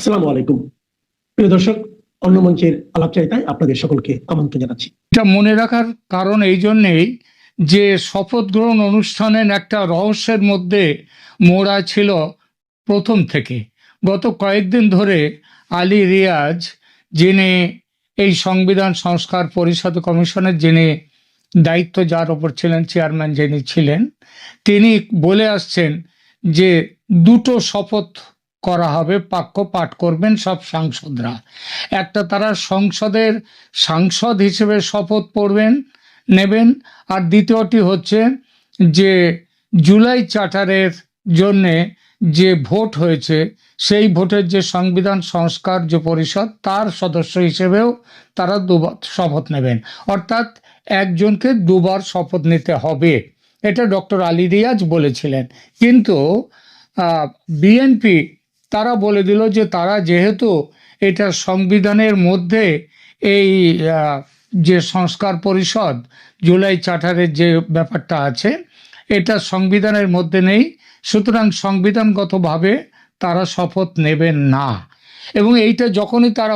আসসালামু আলাইকুম। প্রিয় দর্শক, অন্য মঞ্চের আলাপচারিতায় আপনাদের সকলকে আমন্ত্রণ জানাচ্ছি। এটা মনে রাখার কারণ এই জন্যেই যে শপথ গ্রহণ অনুষ্ঠানের একটা রহস্যের মধ্যে মোড়া ছিল প্রথম থেকে। গত কয়েকদিন ধরে আলী রিয়াজ, যিনি এই সংবিধান সংস্কার পরিষদ কমিশনের যিনি দায়িত্ব যার ওপর ছিলেন, চেয়ারম্যান যিনি ছিলেন, তিনি বলে আসছেন যে দুটো শপথ করা হবে, বাক্য পাঠ করবেন সব সাংসদরা। একটা, তারা সংসদের সাংসদ হিসেবে শপথ নেবেন, আর দ্বিতীয়টি হচ্ছে যে জুলাই চার্টারের জন্যে যে ভোট হয়েছে সেই ভোটের যে সংবিধান সংস্কার যে পরিষদ তার সদস্য হিসেবেও তারা দুবার শপথ নেবেন। অর্থাৎ একজনকে দুবার শপথ নিতে হবে, এটা ডক্টর আলী রিয়াজ বলেছিলেন। কিন্তু বিএনপি তারা বলে দিল যে তারা যেহেতু এটা সংবিধানের মধ্যে এই যে সংস্কার পরিষদ জুলাই চার্টারের যে ব্যাপারটা আছে এটা সংবিধানের মধ্যে নেই, সুতরাং সংবিধানগতভাবে তারা শপথ নেবেন না। এবং এইটা যখনই তারা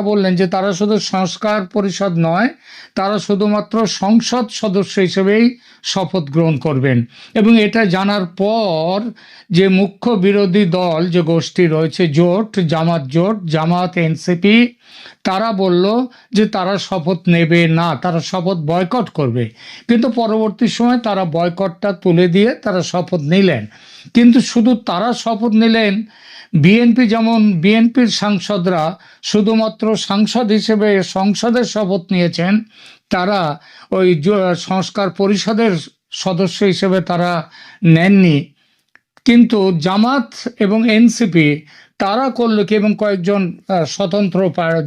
বললেন যে তারা শুধু সংস্কার পরিষদ নয়, তারা শুধুমাত্র সংসদ সদস্য হিসেবেই শপথ গ্রহণ করবেন। এবং এটা জানার পর যে মুখ্য বিরোধী দল যে গোষ্ঠী রয়েছে, জামাত এনসিপি, তারা বলল যে তারা শপথ নেবে না, তারা শপথ বয়কট করবে। কিন্তু পরবর্তী সময় তারা বয়কটটা তুলে দিয়ে তারা শপথ নিলেন। কিন্তু শুধু তারা শপথ নিলেন, বিএনপির সাংসদরা শুধুমাত্র সাংসদ হিসেবে সংসদের শপথ নিয়েছেন, তারা ওই সংস্কার পরিষদের সদস্য হিসেবে তারা নেননি। কিন্তু জামাত এবং এনসিপি তারা করল কি, এবং কয়েকজন স্বতন্ত্র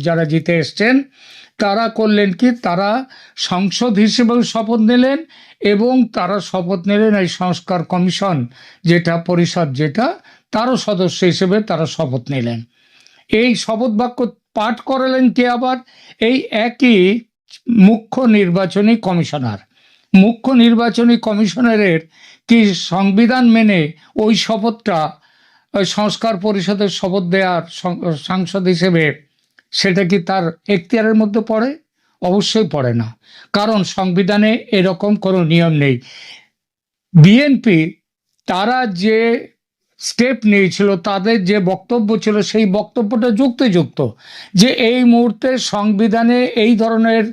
যারা জিতে এসছেন তারা করলেন কি, তারা সংসদ হিসেবেও শপথ নিলেন এবং তারা শপথ নিলেন এই সংস্কার কমিশন যেটা পরিষদ যেটা তারও সদস্য হিসেবে তারা শপথ নিলেন। এই শপথ বাক্য পাঠ করালেন কে? আবার এই একই মুখ্য নির্বাচনী কমিশনারের কি সংবিধান মেনে ওই শপথটা সংস্কার পরিষদের শপথ দেওয়ার সাংসদ হিসেবে সেটা কি তার এখতিয়ারের মধ্যে পড়ে? অবশ্যই পড়ে না, কারণ সংবিধানে এরকম কোনো নিয়ম নেই। বিএনপি তারা যে স্টেপ নিয়েছিল, তাদের যে বক্তব্য ছিল, সেই বক্তব্যটা যুক্তিযুক্ত যে এই মুহূর্তে সংবিধানে এই ধরনের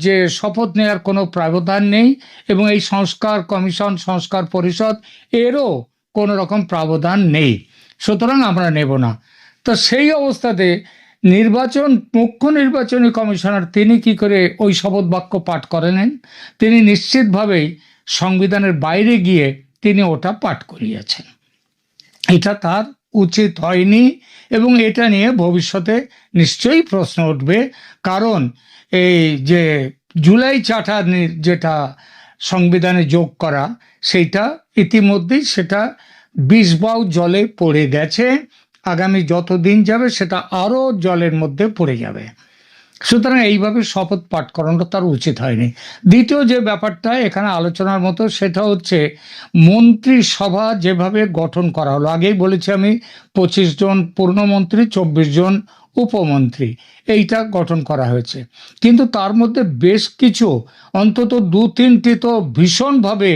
যে শপথ নেওয়ার কোনো প্রাবধান নেই এবং এই সংস্কার কমিশন সংস্কার পরিষদ এরও কোনো রকম প্রাবধান নেই, সুতরাং আমরা নেব না। তো সেই অবস্থাতে মুখ্য নির্বাচনী কমিশনার তিনি কি করে ওই শপথ বাক্য পাঠ করে নেন? তিনি নিশ্চিতভাবেই সংবিধানের বাইরে গিয়ে তিনি ওটা পাঠ করিয়েছেন। এটা তার উচিত হয়নি এবং এটা নিয়ে ভবিষ্যতে নিশ্চয়ই প্রশ্ন উঠবে, কারণ এই যে জুলাই চার্টার যেটা সংবিধানে যোগ করা সেইটা ইতিমধ্যেই সেটা 20 বাউ জলে পড়ে গেছে, আগামী যত দিন যাবে সেটা আরও জলের মধ্যে পড়ে যাবে। সুতরাং এইভাবে শপথ পাঠ করানো তার উচিত হয়নি। দ্বিতীয় যে ব্যাপারটা এখানে আলোচনার মতো সেটা হচ্ছে মন্ত্রিসভা যেভাবে গঠন করা হলো। আগেই বলেছি আমি 25 জন পূর্ণমন্ত্রী, 24 জন উপমন্ত্রী এইটা গঠন করা হয়েছে। কিন্তু তার মধ্যে বেশ কিছু, অন্তত 2-3টি তো ভীষণভাবে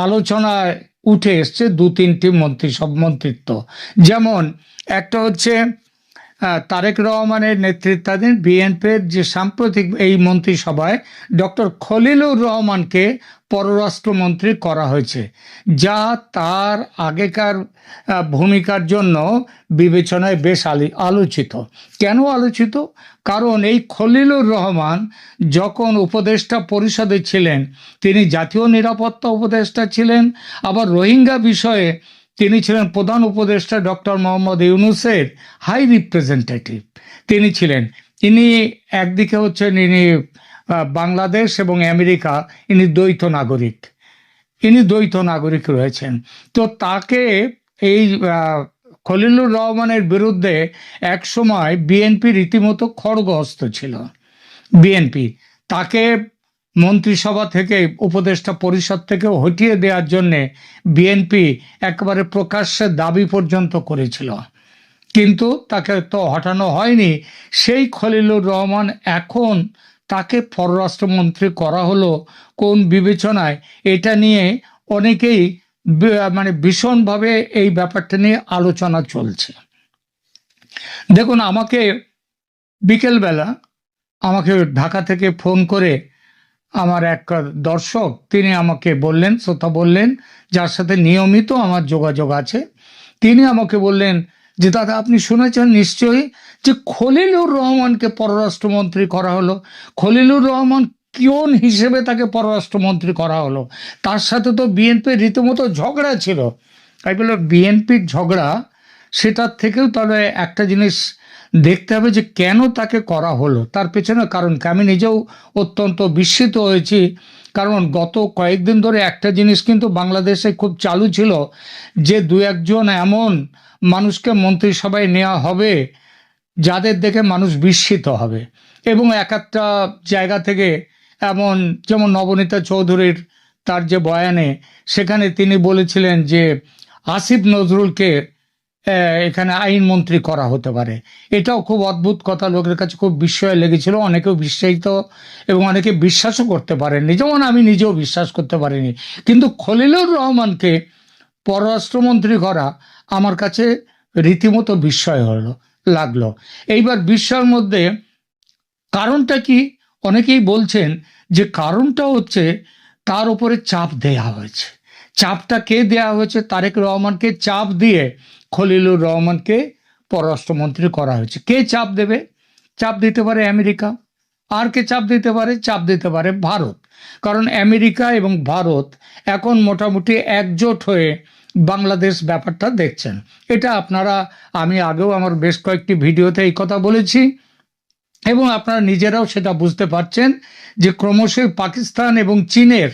আলোচনায় উঠে এসছে, 2-3টি মন্ত্রিত্ব। যেমন একটা হচ্ছে তারেক রহমানের নেতৃত্বাধীন বিএনপির যে সাম্প্রতিক এই মন্ত্রিসভায় ডক্টর খলিলুর রহমানকে পররাষ্ট্রমন্ত্রী করা হয়েছে, যা তার আগেকার ভূমিকার জন্য বিবেচনায় বেশ আলোচিত। কেন আলোচিত? কারণ এই খলিলুর রহমান যখন উপদেষ্টা পরিষদে ছিলেন তিনি জাতীয় নিরাপত্তা উপদেষ্টা ছিলেন, আবার রোহিঙ্গা বিষয়ে তিনি ছিলেন প্রধান উপদেষ্টা ডক্টর মোহাম্মদ ইউনূসের হাই রিপ্রেজেন্টেটিভ তিনি ছিলেন। ইনি একদিকে হচ্ছেন ইনি বাংলাদেশ এবং আমেরিকা, ইনি দ্বৈত নাগরিক রয়েছেন। তো তাকে এই খলিলুর রহমানের বিরুদ্ধে এক সময় বিএনপি রীতিমতো খড়গহস্ত ছিল। বিএনপি তাকে মন্ত্রিসভা থেকে উপদেষ্টা পরিষদ থেকে হটিয়ে দেওয়ার জন্যে বিএনপি একেবারে প্রকাশ্যে দাবি পর্যন্ত করেছিল। কিন্তু তাকে তো হটানো হয়নি। সেই খলিলুর রহমান এখন তাকে পররাষ্ট্রমন্ত্রী করা হলো কোন বিবেচনায়? এটা নিয়ে অনেকেই মানে ভীষণভাবে এই ব্যাপারটা নিয়ে আলোচনা চলছে। দেখুন, আমাকে বিকেলবেলা আমাকে ঢাকা থেকে ফোন করে আমার এক দর্শক, তিনি আমাকে বললেন, শ্রোতা বললেন, যার সাথে নিয়মিত আমার যোগাযোগ আছে, তিনি আমাকে বললেন যে দাদা, আপনি শুনেছেন নিশ্চয়ই যে খলিলুর রহমানকে পররাষ্ট্রমন্ত্রী করা হলো। খলিলুর রহমান কোন হিসেবে তাকে পররাষ্ট্রমন্ত্রী করা হলো? তার সাথে তো বিএনপির রীতিমতো ঝগড়া ছিল। তাই বলে বিএনপির ঝগড়া, সেটার থেকেও তাহলে একটা জিনিস দেখতে হবে যে কেন তাকে করা হলো, তার পেছনে কারণ কি। আমি নিজেও অত্যন্ত বিস্মিত হয়েছি, কারণ গত কয়েকদিন ধরে একটা জিনিস কিন্তু বাংলাদেশে খুব চালু ছিল যে দু একজন এমন মানুষকে মন্ত্রিসভায় নেওয়া হবে যাদের দেখে মানুষ বিস্মিত হবে। এবং এক একটা জায়গা থেকে এমন, যেমন নবনীতা চৌধুরীর তার যে বয়ানে, সেখানে তিনি বলেছিলেন যে আসিফ নজরুলকে এখানে আইনমন্ত্রী করা হতে পারে। এটাও খুব অদ্ভুত কথা, লোকের কাছে খুব বিস্ময় লেগেছিল, অনেকেও বিশ্বাসিত এবং অনেকে বিশ্বাসও করতে পারেননি, যেমন আমি নিজেও বিশ্বাস করতে পারিনি। কিন্তু খলিলুর রহমানকে পররাষ্ট্রমন্ত্রী করা আমার কাছে রীতিমতো বিস্ময় লাগলো। এইবার বিস্ময়ের মধ্যে কারণটা কি? অনেকেই বলছেন যে কারণটা হচ্ছে তার উপরে চাপ দেয়া হয়েছে। চাপটা কে দেয়া হয়েছে? তারেক রহমানকে চাপ দিয়ে খলিলুর রহমানকে পররাষ্ট্রমন্ত্রী করা হয়েছে। কে চাপ দেবে? চাপ দিতে পারে আমেরিকা। আর কে চাপ দিতে পারে? চাপ দিতে পারে ভারত। কারণ আমেরিকা এবং ভারত এখন মোটামুটি একজোট হয়ে বাংলাদেশ ব্যাপারটা দেখছেন। এটা আপনারা, আমি আগেও আমার বেশ কয়েকটি ভিডিওতে এই কথা বলেছি এবং আপনারা নিজেরাও সেটা বুঝতে পারছেন যে ক্রমশই পাকিস্তান এবং চীনের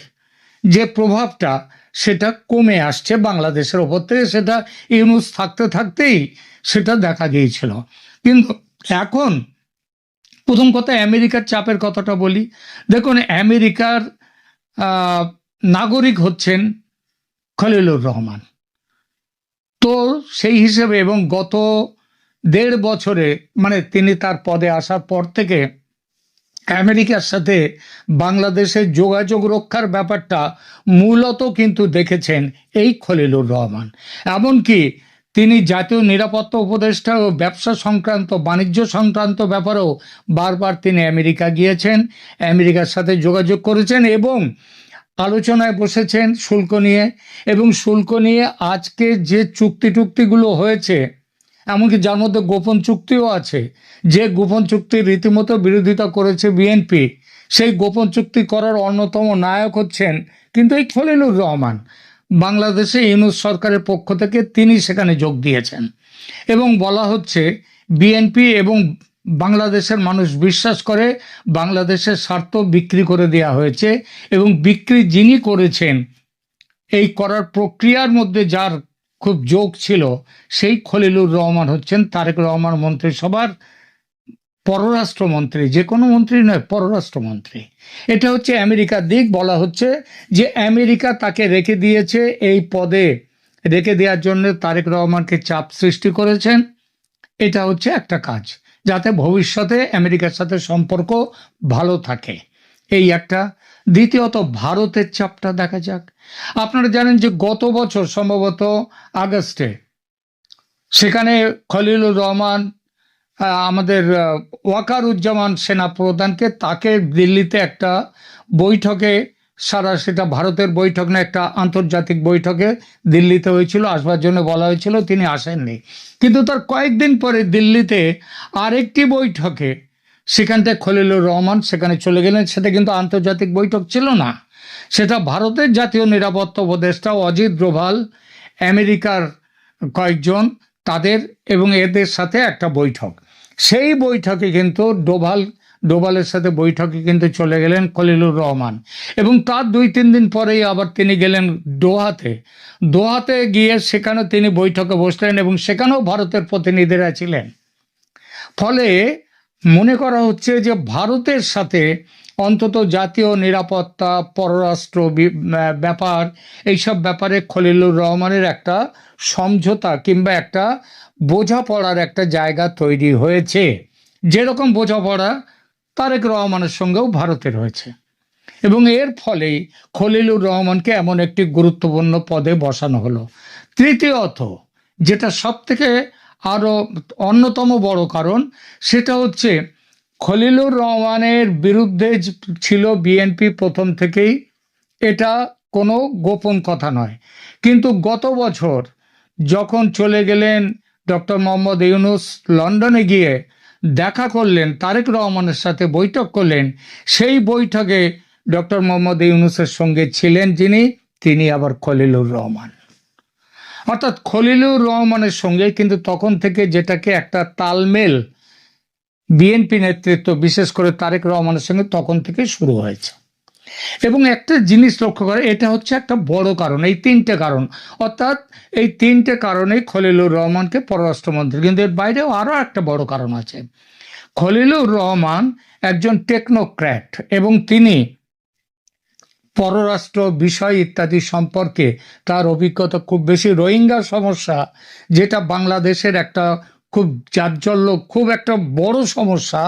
যে প্রভাবটা, সেটা কমে আসছে বাংলাদেশের ওপর থেকে। সেটা ইউনূস থাকতে থাকতেই সেটা দেখা গিয়েছিল। কিন্তু এখন প্রথম কথা আমেরিকার চাপের কথাটা বলি। দেখুন, আমেরিকার নাগরিক হচ্ছেন খলিলুর রহমান। তো সেই হিসেবে এবং গত 1.5 বছরে, মানে তিনি তার পদে আসার পর থেকে আমেরিকার সাথে বাংলাদেশের যোগাযোগ রক্ষার ব্যাপারটা মূলত কিন্তু দেখেছেন এই খলিলুর রহমান। এমনকি তিনি জাতীয় নিরাপত্তা উপদেষ্টা ও ব্যবসা সংক্রান্ত, বাণিজ্য সংক্রান্ত ব্যাপারেও বারবার তিনি আমেরিকা গিয়েছেন, আমেরিকার সাথে যোগাযোগ করেছেন এবং আলোচনায় বসেছেন শুল্ক নিয়ে। এবং শুল্ক নিয়ে আজকে যে চুক্তিগুলো হয়েছে, এমনকি যার মধ্যে গোপন চুক্তিও আছে, যে গোপন চুক্তির রীতিমতো বিরোধিতা করেছে বিএনপি, সেই গোপন চুক্তি করার অন্যতম নায়ক হচ্ছেন কিন্তু এই খলিলুর রহমান। বাংলাদেশে ইউনূস সরকারের পক্ষ থেকে তিনি সেখানে যোগ দিয়েছেন এবং বলা হচ্ছে বিএনপি এবং বাংলাদেশের মানুষ বিশ্বাস করে বাংলাদেশের স্বার্থ বিক্রি করে দেওয়া হয়েছে এবং বিক্রি যিনি করেছেন, এই করার প্রক্রিয়ার মধ্যে যার খুব যোগ ছিল, সেই খলিলুর রহমান হচ্ছেন তারেক রহমান মন্ত্রিসভার পররাষ্ট্রমন্ত্রী। যে কোনো মন্ত্রী নয়, পররাষ্ট্রমন্ত্রী। এটা হচ্ছে আমেরিকার দিক। বলা হচ্ছে যে আমেরিকা তাকে রেখে দিয়েছে, এই পদে রেখে দেওয়ার জন্য তারেক রহমানকে চাপ সৃষ্টি করেছেন। এটা হচ্ছে একটা কাজ, যাতে ভবিষ্যতে আমেরিকার সাথে সম্পর্ক ভালো থাকে, এই একটা। দ্বিতীয়ত ভারতের চাপটা দেখা যাক। আপনারা জানেন যে গত বছর সম্ভবত আগস্টে সেখানে খলিলুর রহমান আমাদের ওয়াকারুজ্জামান সেনা প্রধানকে, তাকে দিল্লিতে একটা বৈঠকে, সেটা ভারতের বৈঠক না, একটা আন্তর্জাতিক বৈঠকে দিল্লিতে হয়েছিল, আসবার জন্য বলা হয়েছিল, তিনি আসেননি। কিন্তু তার কয়েকদিন পরে দিল্লিতে আরেকটি বৈঠকে সেখানটায় খলিলুর রহমান সেখানে চলে গেলেন। সেটা কিন্তু আন্তর্জাতিক বৈঠক ছিল না, সেটা ভারতের জাতীয় নিরাপত্তা উপদেষ্টা অজিত ডোভাল, আমেরিকার কয়েকজন তাদের এবং এদের সাথে একটা বৈঠক। সেই বৈঠকে কিন্তু ডোভালের সাথে বৈঠকে কিন্তু চলে গেলেন খলিলুর রহমান এবং তার 2-3 দিন পরেই আবার তিনি গেলেন দোহাতে গিয়ে সেখানে তিনি বৈঠকে বসলেন এবং সেখানেও ভারতের প্রতিনিধিরা ছিলেন। ফলে মনে করা হচ্ছে যে ভারতের সাথে অন্তত জাতীয় নিরাপত্তা, পররাষ্ট্র ব্যাপার, এইসব ব্যাপারে খলিলুর রহমানের একটা সমঝোতা কিংবা একটা বোঝাপড়ার একটা জায়গা তৈরি হয়েছে। যেরকম বোঝাপড়া তারেক রহমানের সঙ্গেও ভারতের হয়েছে, এবং এর ফলেই খলিলুর রহমানকে এমন একটি গুরুত্বপূর্ণ পদে বসানো হলো। তৃতীয়ত, যেটা সব থেকে আরো অন্যতম বড় কারণ, সেটা হচ্ছে খলিলুর রহমানের বিরুদ্ধে ছিল বিএনপি প্রথম থেকেই, এটা কোনো গোপন কথা নয়। কিন্তু গত বছর যখন চলে গেলেন ডক্টর মোহাম্মদ ইউনূস, লন্ডনে গিয়ে দেখা করলেন, তারেক রহমানের সাথে বৈঠক করলেন, সেই বৈঠকে ডক্টর মোহাম্মদ ইউনূসের সঙ্গে ছিলেন তিনি আবার খলিলুর রহমান। অর্থাৎ খলিলুর রহমানের সঙ্গে কিন্তু তখন থেকে যেটাকে একটা তালমেল বিএনপি নেতৃত্ব, বিশেষ করে তারেক রহমানের সঙ্গে তখন থেকে শুরু হয়েছে। এবং একটা জিনিস লক্ষ্য করে, এটা হচ্ছে একটা বড় কারণ, এই তিনটে কারণ, অর্থাৎ এই তিনটে কারণেই খলিলুর রহমানকে পররাষ্ট্রমন্ত্রী। কিন্তু এর বাইরেও আরো একটা বড় কারণ আছে। খলিলুর রহমান একজন টেকনোক্র্যাট, এবং তিনি পররাষ্ট্র বিষয় ইত্যাদি সম্পর্কে তার অভিজ্ঞতা খুব বেশি। রোহিঙ্গা সমস্যা, যেটা বাংলাদেশের একটা খুব জাজ্বল্য, খুব একটা বড় সমস্যা,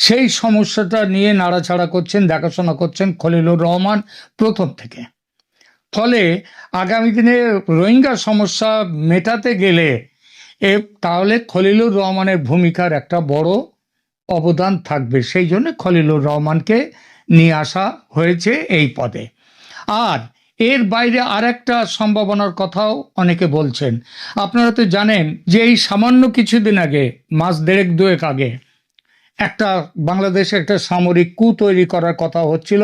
সেই সমস্যাটা নিয়ে নাড়াচাড়া করছেন, দেখাশোনা করছেন খলিলুর রহমান প্রথম থেকে। ফলে আগামী দিনে রোহিঙ্গা সমস্যা মেটাতে গেলে তাহলে খলিলুর রহমানের ভূমিকার একটা বড় অবদান থাকবে। সেই জন্য খলিলুর রহমানকে নিয়ে আসা হয়েছে এই পদে। আর এর বাইরে আরেকটা সম্ভাবনার কথাও অনেকে বলছেন। আপনারা তো জানেন যে এই সামান্য কিছুদিন আগে, মাস দেড়েক দুয়েক আগে, একটা বাংলাদেশে একটা সামরিক কূ তৈরি করার কথা হচ্ছিল।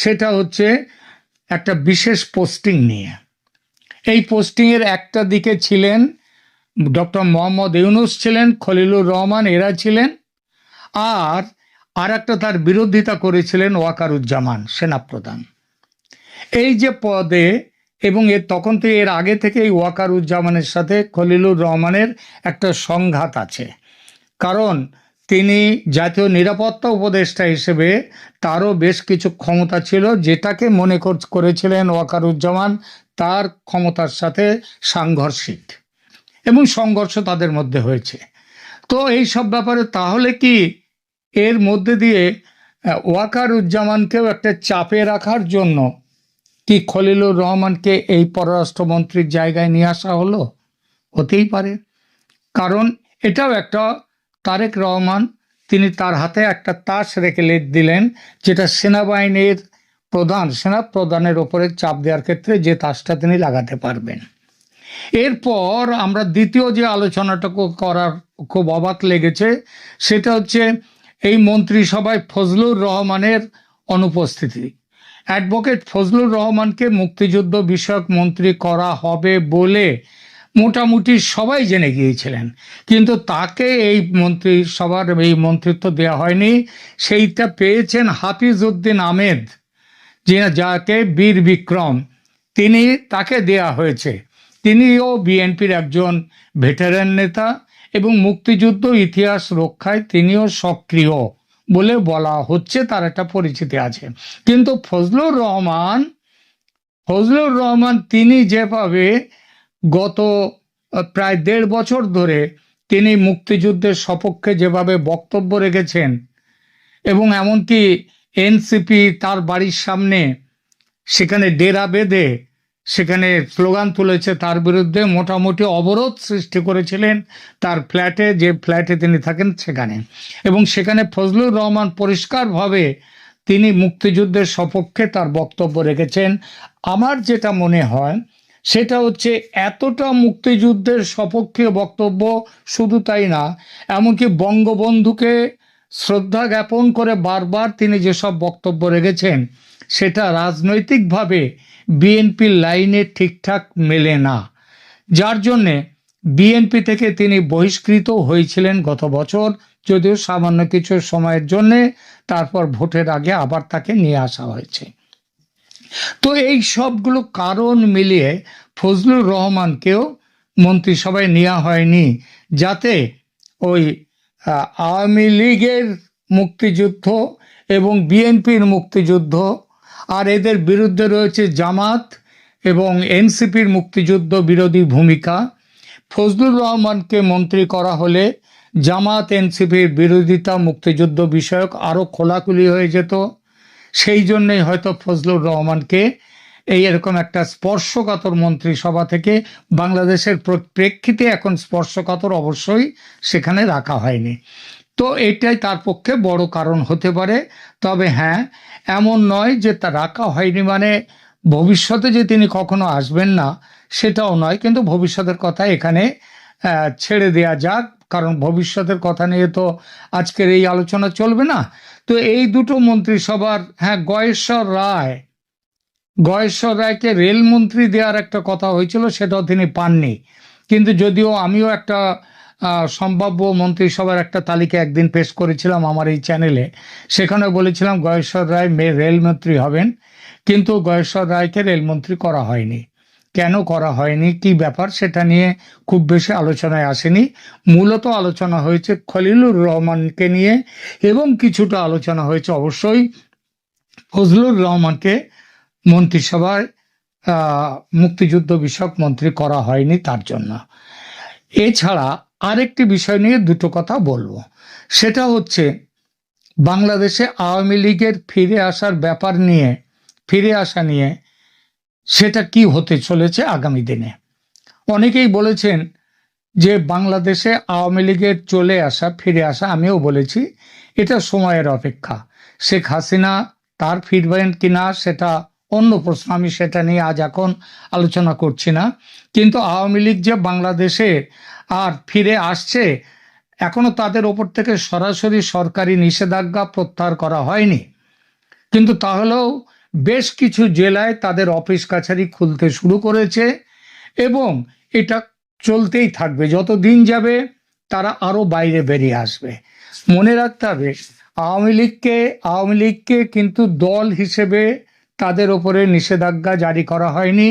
সেটা হচ্ছে একটা বিশেষ পোস্টিং নিয়ে। এই পোস্টিংয়ের একটা দিকে ছিলেন ডক্টর মোহাম্মদ ইউনূস, ছিলেন খলিলুর রহমান, এরা ছিলেন। আর একটা তার বিরোধিতা করেছিলেন ওয়াকারুজ্জামান, সেনাপ্রধান। এই যে পদে, এবং তখন থেকে, এর আগে থেকে এই ওয়াকারুজ্জামানের সাথে খলিলুর রহমানের একটা সংঘাত আছে। কারণ তিনি জাতীয় নিরাপত্তা উপদেষ্টা হিসেবে তারও বেশ কিছু ক্ষমতা ছিল, যেটাকে মনে করেছিলেন ওয়াকারুজ্জামান তার ক্ষমতার সাথে সাংঘর্ষিক, এবং সংঘর্ষ তাদের মধ্যে হয়েছে। তো এই সব ব্যাপারে তাহলে কি এর মধ্যে দিয়ে ওয়াকারুজ্জামানকেও একটা চাপে রাখার জন্য কি খলিলুর রহমানকে এই পররাষ্ট্রমন্ত্রীর জায়গায় নিয়ে আসা হলো? হতেই পারে। কারণ এটাও একটা, তারেক রহমান তিনি তার হাতে একটা তাস রেখে দিলেন, যেটা সেনাবাহিনীর সেনাপ্রধানের ওপরে চাপ দেওয়ার ক্ষেত্রে যে তাসটা তিনি লাগাতে পারবেন। এরপর আমরা দ্বিতীয় যে আলোচনাটা করার খুব অবাক লেগেছে, সেটা হচ্ছে এই মন্ত্রিসভায় ফজলুর রহমানের অনুপস্থিতি। অ্যাডভোকেট ফজলুর রহমানকে মুক্তিযুদ্ধ বিষয়ক মন্ত্রী করা হবে বলে মোটামুটি সবাই জেনে গিয়েছিলেন, কিন্তু তাকে এই মন্ত্রিসভার এই মন্ত্রিত্ব দেওয়া হয়নি। সেইটা পেয়েছেন হাফিজ উদ্দিন আহমেদ, যাকে বীর বিক্রম, তাকে দেয়া হয়েছে। তিনিও বিএনপির একজন ভেটারান নেতা, এবং মুক্তিযুদ্ধ ইতিহাস রক্ষায় তিনিও সক্রিয় বলে বলা হচ্ছে, তার একটা পরিচিতি আছে। কিন্তু ফজলুর রহমান তিনি যেভাবে গত প্রায় 1.5 বছর ধরে তিনি মুক্তিযুদ্ধের সপক্ষে যেভাবে বক্তব্য রেখেছেন, এবং এমনকি এনসিপি তার বাড়ির সামনে সেখানে ডেরা বেঁধে সেখানে স্লোগান তুলেছে, তার বিরুদ্ধে মোটামুটি অবরোধ সৃষ্টি করেছিলেন তার ফ্ল্যাটে, যে ফ্ল্যাটে তিনি থাকেন সেখানে। এবং সেখানে ফজলুর রহমান পরিষ্কারভাবে তিনি মুক্তিযুদ্ধের সপক্ষে তার বক্তব্য রেখেছেন। আমার যেটা মনে হয় সেটা হচ্ছে, এতটা মুক্তিযুদ্ধের সপক্ষে বক্তব্য, শুধু তাই না, এমনকি বঙ্গবন্ধুকে শ্রদ্ধা জ্ঞাপন করে বারবার তিনি যেসব বক্তব্য রেখেছেন, সেটা রাজনৈতিকভাবে বিএনপির লাইনে ঠিকঠাক মেলে না, যার জন্যে বিএনপি থেকে তিনি বহিষ্কৃত হয়েছিলেন গত বছর, যদিও সামান্য কিছু সময়ের জন্যে। তারপর ভোটের আগে আবার তাকে নিয়ে আসা হয়েছে। তো এই সবগুলো কারণ মিলিয়ে ফজলুর রহমানকেও মন্ত্রিসভায় নেওয়া হয়নি, যাতে ওই আওয়ামী লীগের মুক্তিযুদ্ধ এবং বিএনপির মুক্তিযুদ্ধ, আর এদের বিরুদ্ধে রয়েছে জামাত এবং এনসিপির মুক্তিযুদ্ধ বিরোধী ভূমিকা। ফজলুর রহমানকে মন্ত্রী করা হলে জামাত এনসিপির বিরোধিতা মুক্তিযুদ্ধ বিষয়ক আরও খোলাখুলি হয়ে যেত। সেই জন্যই হয়তো ফজলুর রহমানকে এরকম একটা স্পর্শকাতর মন্ত্রিসভা থেকে বাংলাদেশের প্রেক্ষিতে এখন স্পর্শকাতর অবশ্যই সেখানে রাখা হয়নি। তো এটাই তার পক্ষে বড় কারণ হতে পারে। তবে হ্যাঁ, এমন নয় যে তা রাখা হয়নি মানে ভবিষ্যতে যে তিনি কখনো আসবেন না সেটাও নয়, কিন্তু ভবিষ্যতের কথা এখানে ছেড়ে দেয়া যাক, কারণ ভবিষ্যতের কথা নিয়ে তো আজকের এই আলোচনা চলবে না। তো এই দুটো মন্ত্রিসভার, হ্যাঁ, গয়েশ্বর রায়কে রেলমন্ত্রী দেওয়ার একটা কথা হয়েছিল, সেটাও তিনি পাননি। কিন্তু যদিও আমিও একটা সম্ভাব্য মন্ত্রিসভার একটা তালিকা একদিন পেশ করেছিলাম আমার এই চ্যানেলে, সেখানে বলেছিলাম গয়েশ্বর রায় রেলমন্ত্রী হবেন, কিন্তু গয়েশ্বর রায়কে রেলমন্ত্রী করা হয়নি। কেন করা হয়নি, কি ব্যাপার, সেটা নিয়ে খুব বেশি আলোচনায় আসেনি। মূলত আলোচনা হয়েছে খলিলুর রহমানকে নিয়ে এবং কিছুটা আলোচনা হয়েছে অবশ্যই ফজলুর রহমানকে মন্ত্রিসভায় মুক্তিযুদ্ধ বিষয়ক মন্ত্রী করা হয়নি তার জন্য। এছাড়া আরেকটি বিষয় নিয়ে দুটো কথা বলবো, সেটা হচ্ছে বাংলাদেশে আওয়ামী লীগের ফিরে আসা নিয়ে সেটা কি হতে চলেছে আগামী দিনে। অনেকেই বলেছেন যে বাংলাদেশে আওয়ামী লীগের ফিরে আসা, আমিও বলেছি এটা সময়ের অপেক্ষা। শেখ হাসিনা তার ফিরবেন কিনা সেটা অন্য প্রশ্ন, আমি সেটা নিয়ে আজ এখন আলোচনা করছি না। কিন্তু আওয়ামী লীগ যে বাংলাদেশে আর ফিরে আসছে, এখনো তাদের ওপর থেকে সরাসরি সরকারি নিষেধাজ্ঞা প্রত্যাহার করা হয়নি, কিন্তু তাহলেও বেশ কিছু জেলায় তাদের অফিস কাছারি খুলতে শুরু করেছে এবং এটা চলতেই থাকবে। যত দিন যাবে তারা আরো বাইরে বেরিয়ে আসবে। মনে রাখতে হবে, আওয়ামী লীগকে কিন্তু দল হিসেবে তাদের ওপরে নিষেধাজ্ঞা জারি করা হয়নি।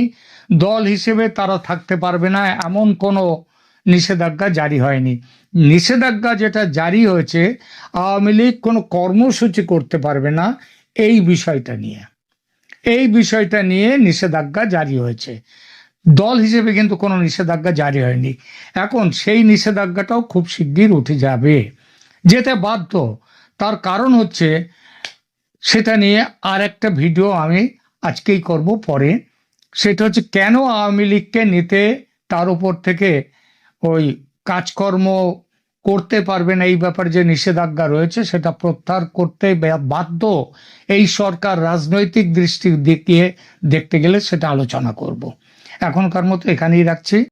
দল হিসেবে তারা থাকতে পারবে না এমন কোনো নিষেধাজ্ঞা জারি হয়নি। নিষেধাজ্ঞা যেটা জারি হয়েছে, আওয়ামী লীগ কোনো কর্মসূচি করতে পারবে না, এই বিষয়টা নিয়ে নিষেধাজ্ঞা জারি হয়েছে। দল হিসেবে কিন্তু কোনো নিষেধাজ্ঞা জারি হয়নি। এখন সেই নিষেধাজ্ঞাটাও খুব শিগগির উঠে যেতে বাধ্য। তার কারণ হচ্ছে, সেটা নিয়ে আর একটা ভিডিও আমি আজকেই করব পরে। সেটা হচ্ছে কেন আওয়ামী লীগকে নিতে তার উপর থেকে ওই কাজকর্ম করতে পারবে না, এই ব্যাপারে যে নিষেধাজ্ঞা রয়েছে সেটা প্রত্যাহার করতে বাধ্য এই সরকার রাজনৈতিক দৃষ্টি দিয়ে দেখতে গেলে, সেটা আলোচনা করব। এখনকার মতো এখানেই রাখছি।